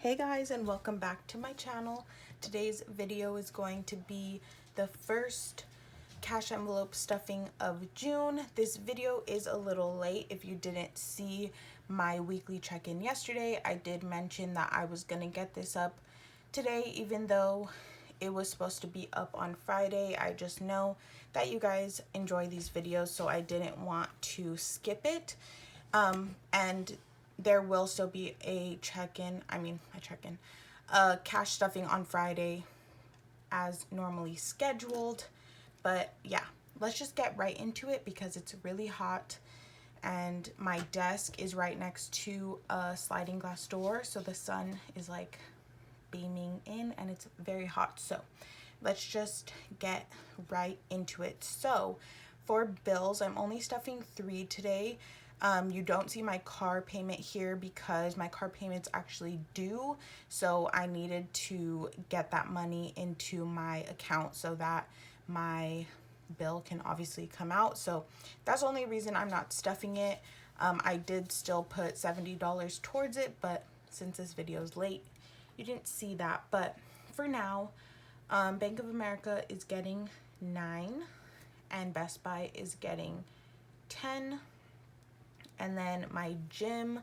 Hey guys, and welcome back to my channel. Today's video is going to be the first cash envelope stuffing of June. This video is a little late. If you didn't see my weekly check-in yesterday, I did mention that I was gonna get this up today, even though it was supposed to be up on Friday. I just know that you guys enjoy these videos, so I didn't want to skip it. And there will still be a cash stuffing on Friday as normally scheduled. But yeah, let's just get right into it because it's really hot and my desk is right next to a sliding glass door, so the sun is like beaming in and it's very hot. So let's just get right into it. So for bills, I'm only stuffing 3 today. You don't see my car payment here because my car payment's actually due, so I needed to get that money into my account so that my bill can obviously come out. So that's the only reason I'm not stuffing it. I did still put $70 towards it, but since this video is late, you didn't see that. But for now, Bank of America is getting 9 and Best Buy is getting 10. And then my gym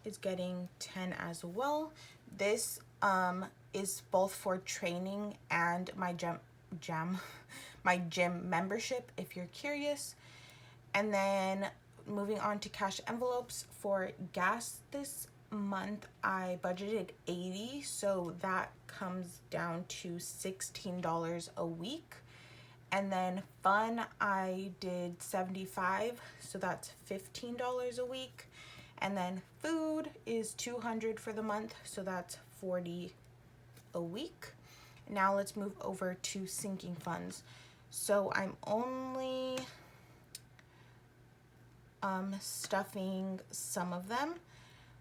is getting 10 as well. This is both for training and my my gym membership, if you're curious. And then moving on to cash envelopes for gas this month, I budgeted 80, so that comes down to $16 a week. And then fun, I did 75, so that's $15 a week. And then food is 200 for the month, so that's 40 a week. Now let's move over to sinking funds. So I'm only stuffing some of them,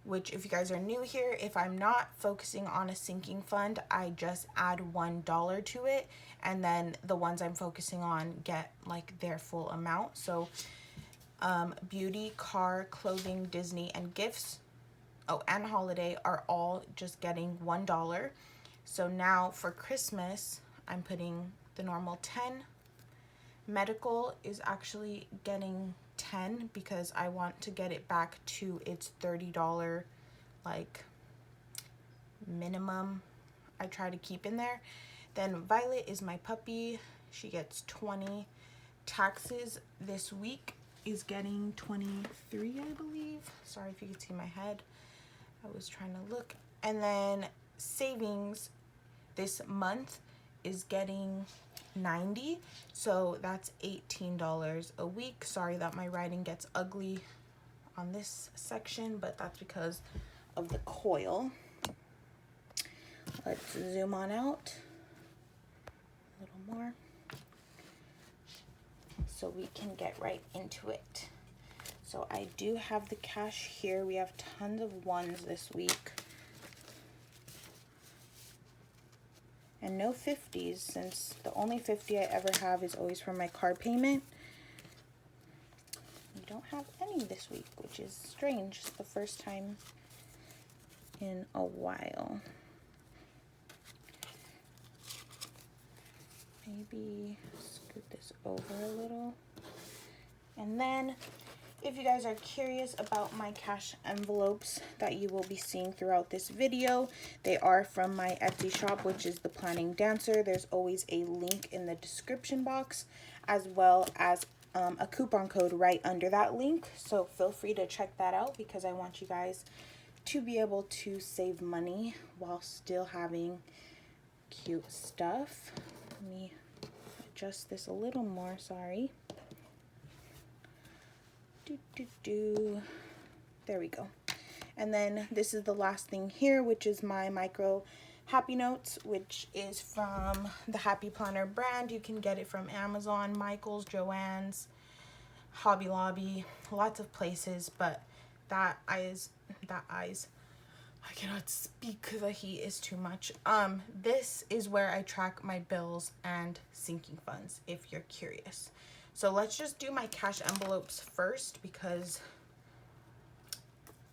which if you guys are new here, if I'm not focusing on a sinking fund, I just add $1 to it, and then the ones I'm focusing on get like their full amount. So beauty, car, clothing, Disney, and gifts, and holiday are all just getting $1. So now for Christmas, I'm putting the normal 10. Medical is actually getting 10 because I want to get it back to its $30 like minimum I try to keep in there. Then Violet is my puppy, she gets 20. Taxes this week is getting 23, I believe. Sorry if you could see my head, I was trying to look. And then savings this month is getting 90, so that's $18 a week. Sorry that my writing gets ugly on this section, but that's because of the coil. Let's zoom on out a little more so we can get right into it. So I do have the cash here. We have tons of ones this week. And no 50s, since the only 50 I ever have is always for my car payment. We don't have any this week, which is strange. It's the first time in a while. Maybe scoot this over a little. And then if you guys are curious about my cash envelopes that you will be seeing throughout this video, they are from my Etsy shop, which is ThePlanningDancer. There's always a link in the description box, as well as a coupon code right under that link. So feel free to check that out because I want you guys to be able to save money while still having cute stuff. Let me adjust this a little more, sorry. There we go. And then this is the last thing here, which is my micro happy notes, which is from the Happy Planner brand. You can get it from Amazon, Michael's, Joann's, Hobby Lobby, lots of places. But I cannot speak, the heat is too much. This is where I track my bills and sinking funds, if you're curious. So let's just do my cash envelopes first because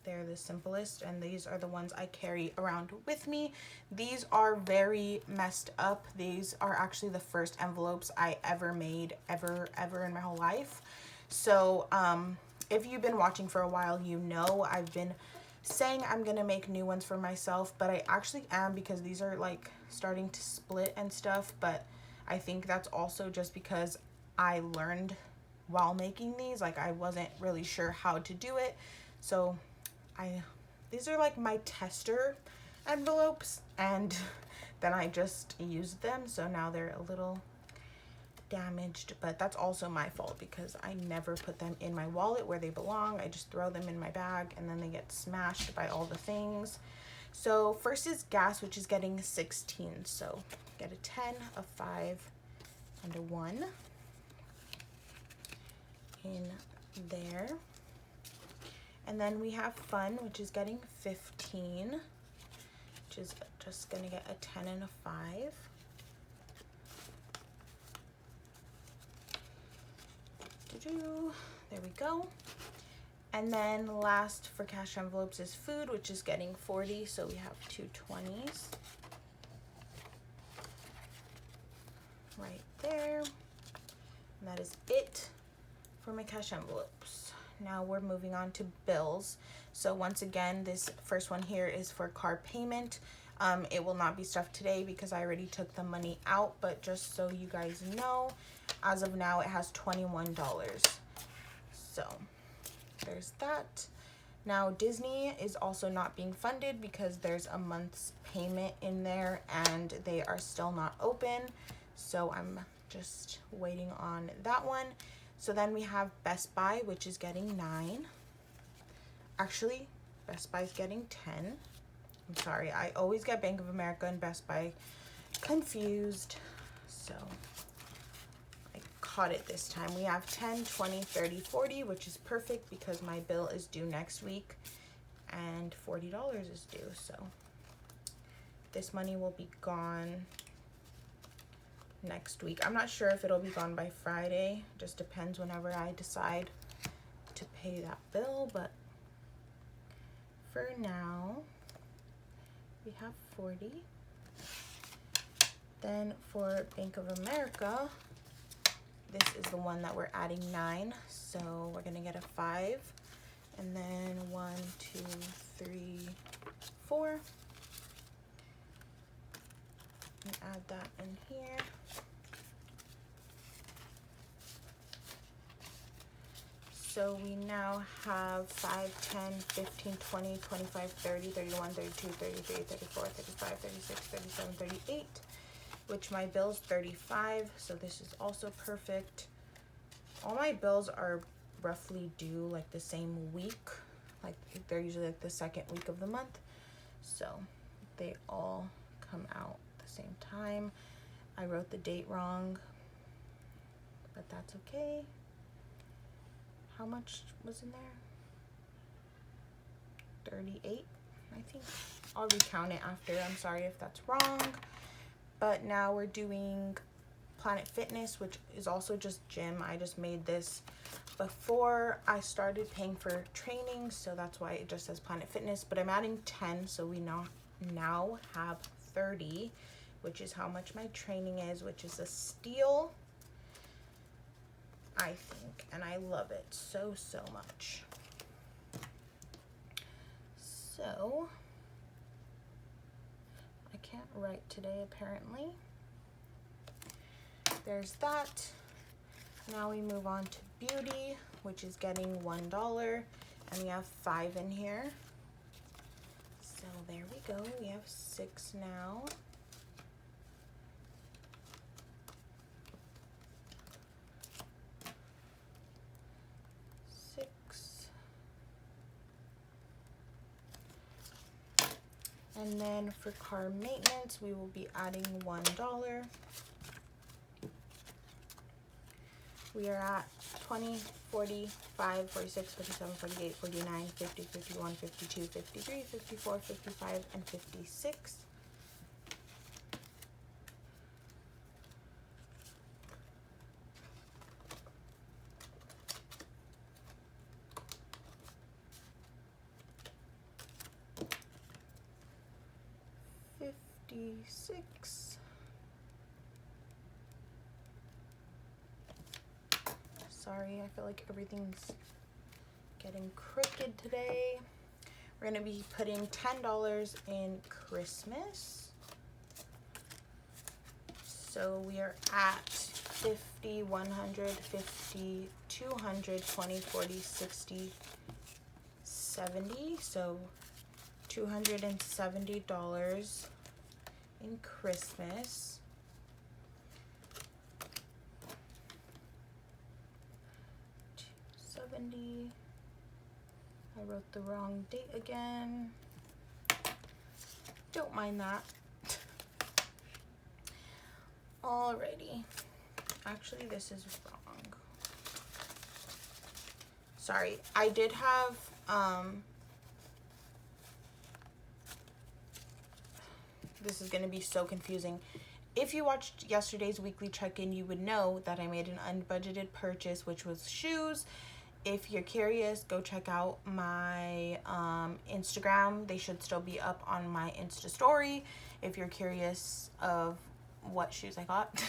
They're the simplest, and these are the ones I carry around with me. These are very messed up. These are actually the first envelopes I ever made, ever in my whole life. So if you've been watching for a while, you know I've been saying I'm gonna make new ones for myself, but I actually am, because these are like starting to split and stuff. But I think that's also just because I learned while making these. Like, I wasn't really sure how to do it, so these are like my tester envelopes, and then I just used them, so now they're a little damaged. But that's also my fault, because I never put them in my wallet where they belong. I just throw them in my bag, and then they get smashed by all the things. So first is gas, which is getting 16. So get a 10, a 5, and a 1 in there. And then we have fun, which is getting 15, which is just gonna get a 10 and a 5. There we go. And then last for cash envelopes is food, which is getting 40. So we have 2 20s right there. And that is it for my cash envelopes. Now we're moving on to bills. So once again, this first one here is for car payment. It will not be stuffed today because I already took the money out, but just so you guys know, as of now, it has $21. So there's that. Now Disney is also not being funded because there's a month's payment in there and they are still not open. So I'm just waiting on that one. So then we have Best Buy, which is getting 9. Actually, Best Buy is getting 10. I'm sorry, I always get Bank of America and Best Buy confused. So I caught it this time. We have 10, 20, 30, 40, which is perfect because my bill is due next week and $40 is due. So this money will be gone next week. I'm not sure if it'll be gone by Friday. Just depends whenever I decide to pay that bill, but for now we have 40. Then for Bank of America, this is the one that we're adding 9, so we're gonna get a 5, and then 1, 2, 3, 4, and add that in here. So we now have 5, 10, 15, 20, 25, 30, 31, 32, 33, 34, 35, 36, 37, 38, which my bill's 35, so this is also perfect. All my bills are roughly due like the same week. Like they're usually like the second week of the month. So they all come out at the same time. I wrote the date wrong, but that's okay. How much was in there? 38, I think. I'll recount it after. I'm sorry if that's wrong. But now we're doing Planet Fitness, which is also just gym. I just made this before I started paying for training, so that's why it just says Planet Fitness. But I'm adding 10, so we now have 30, which is how much my training is, which is a steal, I think, and I love it so much. So I can't write today apparently. There's that. Now we move on to beauty, which is getting $1, and we have 5 in here. So there we go. We have 6 now. And then for car maintenance, we will be adding $1. We are at 20, 45, 46, 47, 48, 49, 50, 51, 52, 53, 54, 55, and 56. 56. Sorry, I feel like everything's getting crooked today. We're gonna be putting $10 in Christmas. So we are at 50, 100, 50, 200, 20, 40, 60, 70. So $270 in Christmas. $270. I wrote the wrong date again. Don't mind that. Alrighty. Actually, this is wrong. Sorry. I did have, this is going to be so confusing. If you watched yesterday's weekly check-in, you would know that I made an unbudgeted purchase, which was shoes. If you're curious, go check out my Instagram. They should still be up on my Insta story if you're curious of what shoes I got.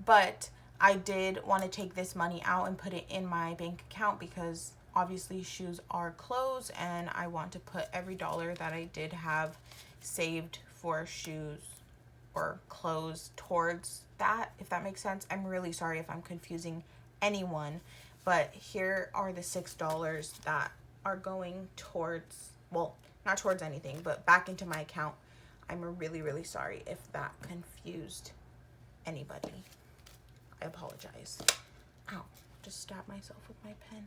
But I did want to take this money out and put it in my bank account because obviously shoes are clothes, and I want to put every dollar that I did have saved for shoes or clothes towards that, if that makes sense. I'm really sorry if I'm confusing anyone, but here are the $6 that are going towards, well, not towards anything, but back into my account. I'm really, really sorry if that confused anybody. I apologize. Ow, just stabbed myself with my pen.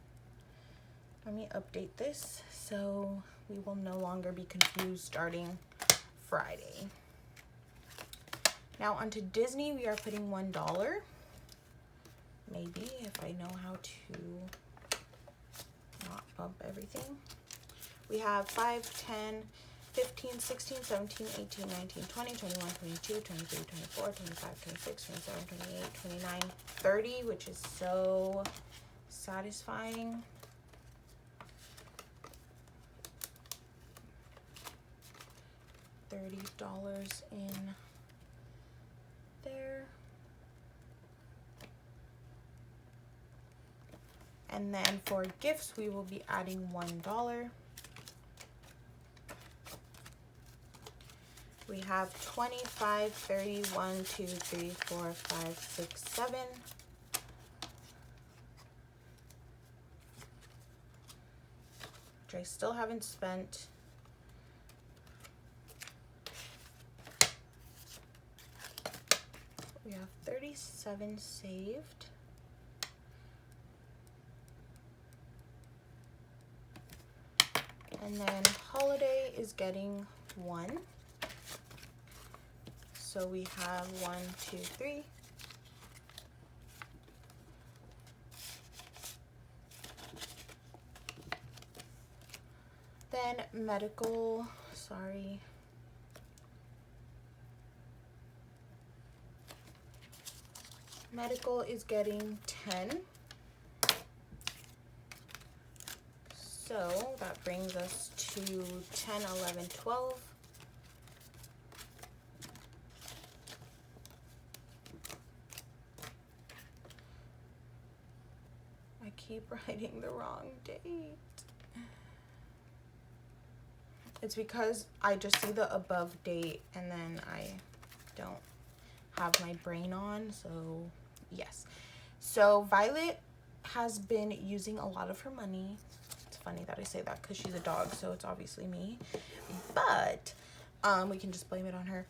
Let me update this so we will no longer be confused starting Friday. Now onto Disney, we are putting $1. Maybe, if I know how to not bump everything. We have 5, 10, 15, 16, 17, 18, 19, 20, 21, 22, 23, 24, 25, 26, 27, 28, 29, 30, which is so satisfying. $30 in there. And then for gifts, we will be adding $1. We have 25, 30, 1, 2, 3, 4, 5, 6, 7. Which I still haven't spent. We have 37 saved. And then holiday is getting 1. So we have 1, 2, 3. Then medical, sorry. Medical is getting 10. So that brings us to 10, 11, 12. I keep writing the wrong date. It's because I just see the above date and then I don't have my brain on, so yes. So Violet has been using a lot of her money. It's funny that I say that because she's a dog, so it's obviously me. But we can just blame it on her.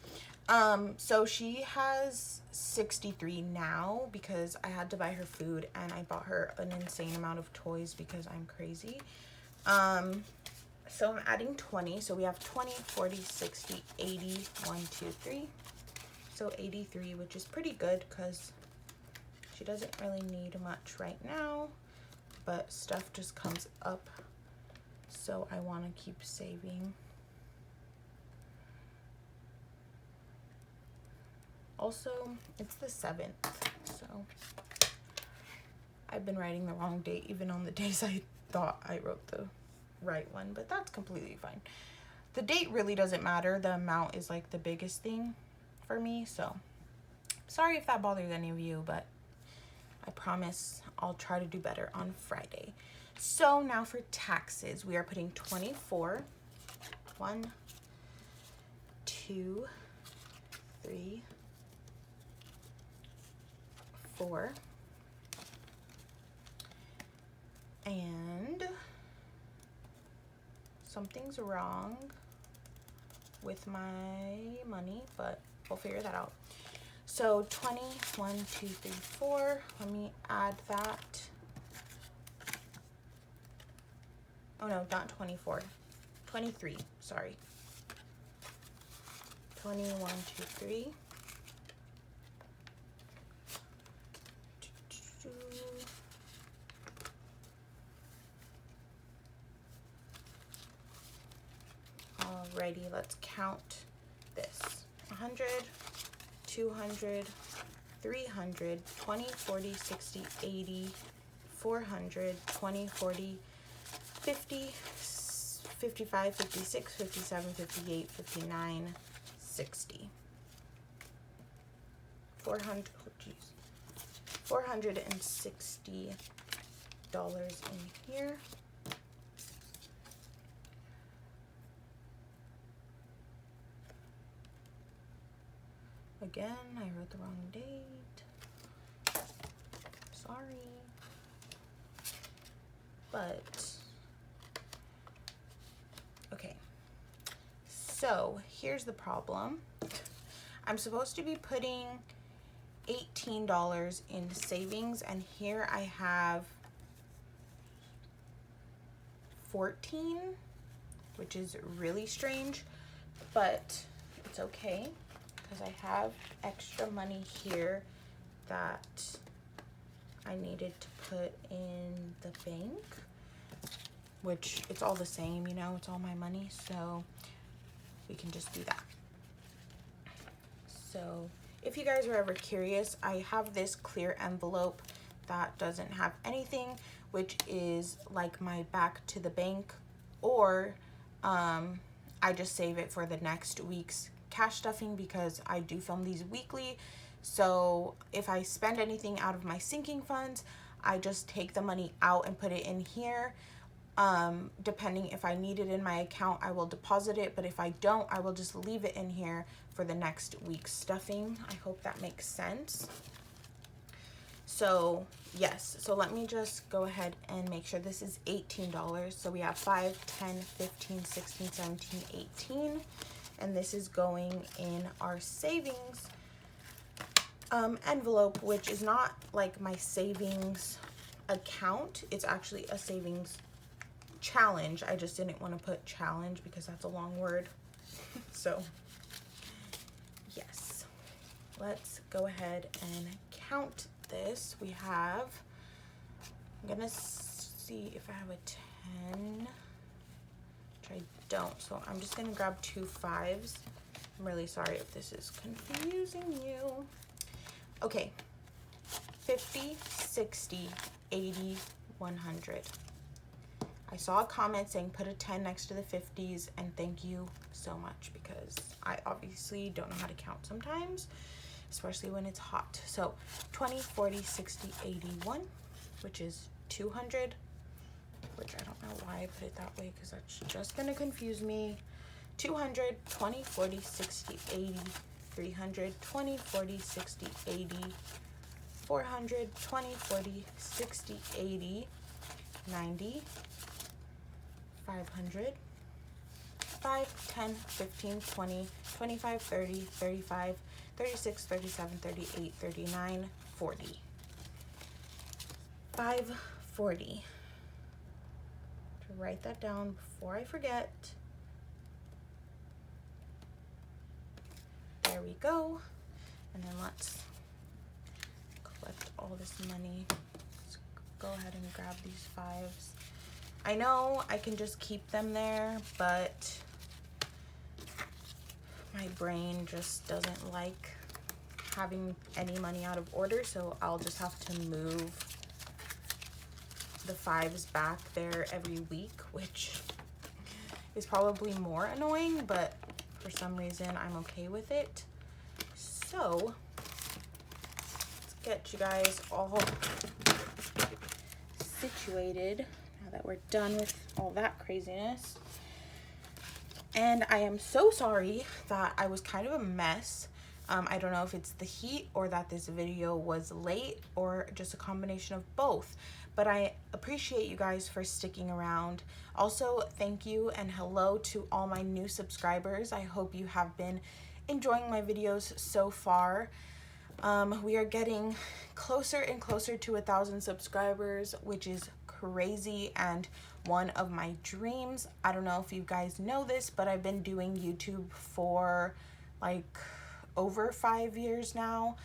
So she has 63 now because I had to buy her food and I bought her an insane amount of toys because I'm crazy. So I'm adding 20. So we have 20, 40, 60, 80, 1, 2, 3. So 83, which is pretty good because she doesn't really need much right now, but stuff just comes up. So I want to keep saving. Also, it's the 7th, so I've been writing the wrong date even on the days I thought I wrote the right one, but that's completely fine. The date really doesn't matter. The amount is like the biggest thing for me. So sorry if that bothers any of you, but I promise I'll try to do better on Friday. So now for taxes, we are putting 24. 1, 2, 3, 4. And something's wrong with my money, but we'll figure that out. So 20, 1, 2, 3, 4. Let me add that. Oh no, not 24. 23, sorry. 20, 1, 2, 3. Alrighty, let's count this. 100, 200, 300, 20, 40, 60, 80, 400, 20, 40, 50, 55, 56, 57, 58, 59, 60. 400, oh geez. $460 in here. Again, I wrote the wrong date. Sorry. But, okay. So, here's the problem. I'm supposed to be putting $18 in savings, and here I have 14, which is really strange, but it's okay because I have extra money here that I needed to put in the bank, which it's all the same, you know, it's all my money, so we can just do that. So if you guys are ever curious, I have this clear envelope that doesn't have anything, which is like my back to the bank, or I just save it for the next week's cash stuffing because I do film these weekly. So if I spend anything out of my sinking funds, I just take the money out and put it in here. Depending if I need it in my account, I will deposit it, but if I don't, I will just leave it in here for the next week's stuffing. I hope that makes sense. So yes, so let me just go ahead and make sure this is $18. So we have 5, 10, 15, 16, 17, 18, and this is going in our savings envelope, which is not like my savings account. It's actually a savings challenge. I just didn't want to put challenge because that's a long word. So yes, let's go ahead and count this. We have, I'm gonna see if I have a 10, which I don't, so I'm just gonna grab 2 5s. I'm really sorry if this is confusing you. Okay, 50, 60, 80, 100. I saw a comment saying put a 10 next to the 50s, and thank you so much because I obviously don't know how to count sometimes, especially when it's hot. So 20, 40, 60, 81, which is 200, which I don't know why I put it that way because that's just gonna confuse me. 200, 20, 40, 60, 80, 300, 20, 40, 60, 80, 400, 20, 40, 60, 80, 90, 500, 5, 10, 15, 20, 25, 30, 35, 36, 37, 38, 39, 40. 540. To write that down before I forget. There we go. And then let's collect all this money. Let's go ahead and grab these 5s. I know I can just keep them there, but my brain just doesn't like having any money out of order, so I'll just have to move the 5s back there every week, which is probably more annoying, but for some reason I'm okay with it. So let's get you guys all situated now that we're done with all that craziness. And I am so sorry that I was kind of a mess. I don't know if it's the heat or that this video was late or just a combination of both, but I appreciate you guys for sticking around. Also, thank you and hello to all my new subscribers. I hope you have been enjoying my videos so far. We are getting closer and closer to 1,000 subscribers, which is crazy and one of my dreams. I don't know if you guys know this, but I've been doing YouTube for like over 5 years now.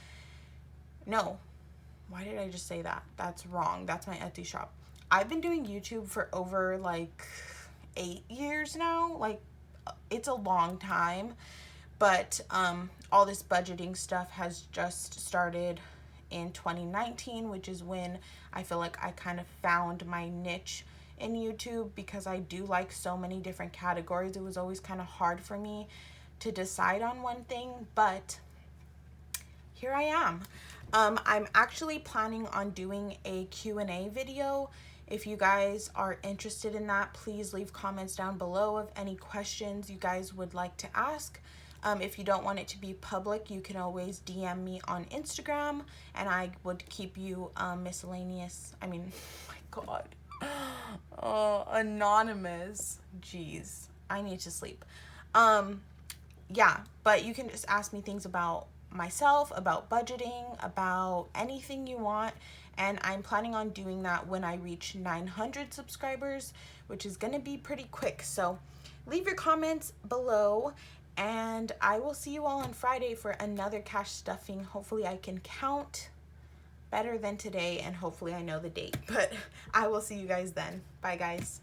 No, why did I just say that? That's wrong. That's my Etsy shop. I've been doing YouTube for over like 8 years now. Like, it's a long time, but all this budgeting stuff has just started in 2019, which is when I feel like I kind of found my niche in YouTube, because I do like so many different categories. It was always kind of hard for me to decide on one thing, but here I am. I'm actually planning on doing a Q&A video. If you guys are interested in that, please leave comments down below of any questions you guys would like to ask. If you don't want it to be public, you can always DM me on Instagram, and I would keep you miscellaneous. I mean, oh my God. Oh, anonymous. Jeez, I need to sleep. Yeah, but you can just ask me things about myself, about budgeting, about anything you want, and I'm planning on doing that when I reach 900 subscribers, which is gonna be pretty quick. So leave your comments below, and I will see you all on Friday for another cash stuffing. Hopefully I can count better than today, and hopefully I know the date, but I will see you guys then. Bye guys.